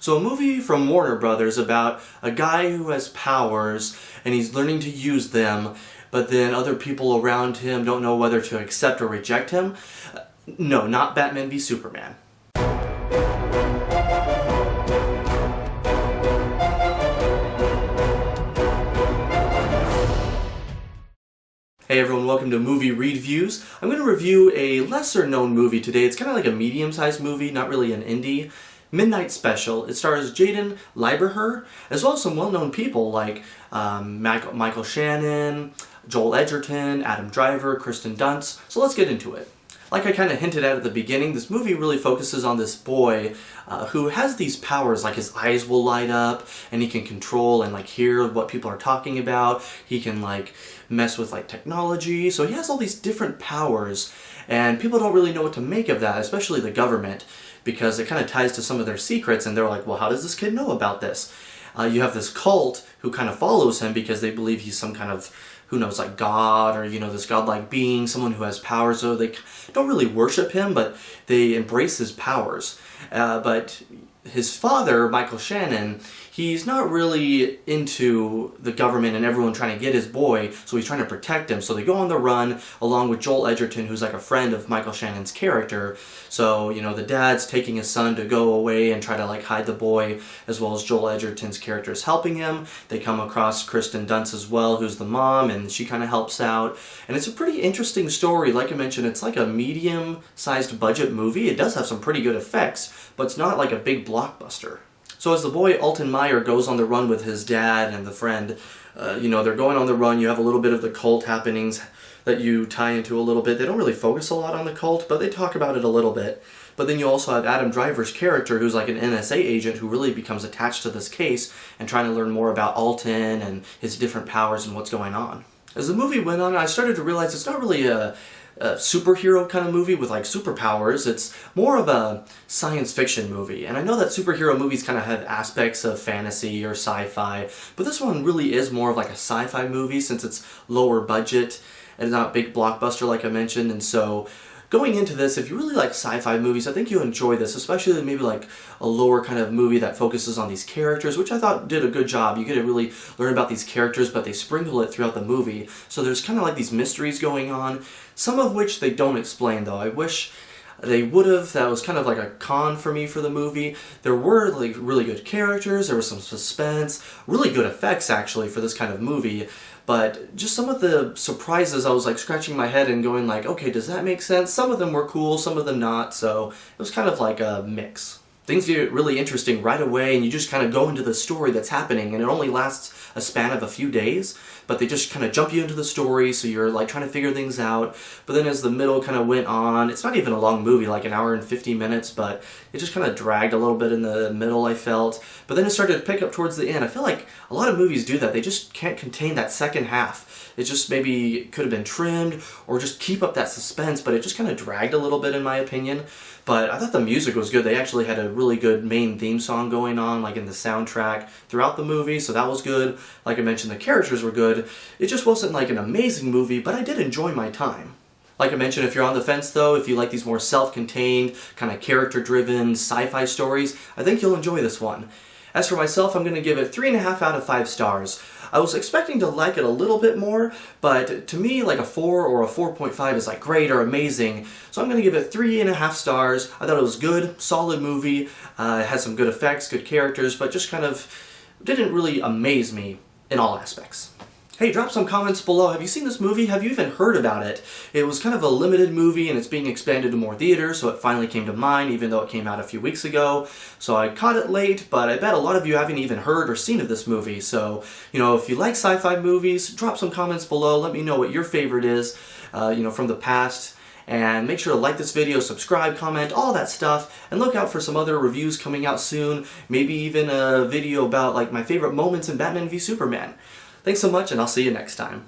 So a movie from Warner Brothers about a guy who has powers and he's learning to use them, but then other people around him don't know whether to accept or reject him. No, not Batman v Superman. Hey everyone, welcome to Movie Reedviews. I'm going to review a lesser known movie today. It's kind of like a medium-sized movie, not really an indie. Midnight Special. It stars Jaden Lieberher, as well as some well-known people like Michael Shannon, Joel Edgerton, Adam Driver, Kirsten Dunst. So let's get into it. Like I kind of hinted at the beginning, this movie really focuses on this boy who has these powers, like his eyes will light up and he can control and like hear what people are talking about. He can like mess with like technology. So he has all these different powers and people don't really know what to make of that, especially the government, because it kind of ties to some of their secrets and they're like, well, how does this kid know about this? You have this cult who kind of follows him because they believe he's some kind of, who knows, like God, or, you know, this godlike being, someone who has powers. So they don't really worship him, but they embrace his powers. But his father, Michael Shannon, he's not really into the government and everyone trying to get his boy, so he's trying to protect him. So they go on the run along with Joel Edgerton, who's like a friend of Michael Shannon's character. So, you know, the dad's taking his son to go away and try to like hide the boy, as well as Joel Edgerton's character is helping him. They come across Kirsten Dunst as well, who's the mom, and she kind of helps out. And it's a pretty interesting story. Like I mentioned, it's like a medium-sized budget movie. It does have some pretty good effects, but it's not like a big blockbuster. So as the boy Alton Meyer goes on the run with his dad and the friend, you know, they're going on the run. You have a little bit of the cult happenings that you tie into a little bit. They don't really focus a lot on the cult, but they talk about it a little bit. But then you also have Adam Driver's character, who's like an NSA agent who really becomes attached to this case and trying to learn more about Alton and his different powers and what's going on. As the movie went on, I started to realize it's not really a superhero kind of movie with like superpowers. It's more of a science fiction movie. And I know that superhero movies kind of have aspects of fantasy or sci-fi, but this one really is more of like a sci-fi movie since it's lower budget and not big blockbuster like I mentioned. And so going into this, if you really like sci-fi movies, I think you'll enjoy this, especially maybe like a lower kind of movie that focuses on these characters, which I thought did a good job. You get to really learn about these characters, but they sprinkle it throughout the movie. So there's kind of like these mysteries going on, some of which they don't explain though. I wish they would have. That was kind of like a con for me for the movie. There were like really good characters, there was some suspense, really good effects actually for this kind of movie. But just some of the surprises, I was like scratching my head and going like, okay, does that make sense? Some of them were cool, some of them not, so it was kind of like a mix. Things get really interesting right away and you just kind of go into the story that's happening, and it only lasts a span of a few days, but they just kind of jump you into the story, so you're like trying to figure things out. But then as the middle kind of went on, it's not even a long movie, like an hour and 50 minutes, but it just kind of dragged a little bit in the middle, I felt. But then it started to pick up towards the end. I feel like a lot of movies do that. They just can't contain that second half. It just maybe could have been trimmed or just keep up that suspense, but it just kind of dragged a little bit in my opinion. But I thought the music was good. They actually had a really good main theme song going on, like in the soundtrack throughout the movie, so that was good. Like I mentioned, the characters were good. It just wasn't like an amazing movie, but I did enjoy my time. Like I mentioned, if you're on the fence though, if you like these more self-contained, kind of character-driven sci-fi stories, I think you'll enjoy this one. As for myself, I'm going to give it 3.5 out of 5 stars. I was expecting to like it a little bit more, but to me, like a 4 or a 4.5 is like great or amazing. So I'm going to give it 3.5 stars. I thought it was good, solid movie. It had some good effects, good characters, but just kind of didn't really amaze me in all aspects. Hey, drop some comments below. Have you seen this movie? Have you even heard about it? It was kind of a limited movie and it's being expanded to more theaters, so it finally came to mine, even though it came out a few weeks ago. So I caught it late, but I bet a lot of you haven't even heard or seen of this movie. So, you know, if you like sci-fi movies, drop some comments below. Let me know what your favorite is, you know, from the past. And make sure to like this video, subscribe, comment, all that stuff, and look out for some other reviews coming out soon. Maybe even a video about like my favorite moments in Batman v Superman. Thanks so much, and I'll see you next time.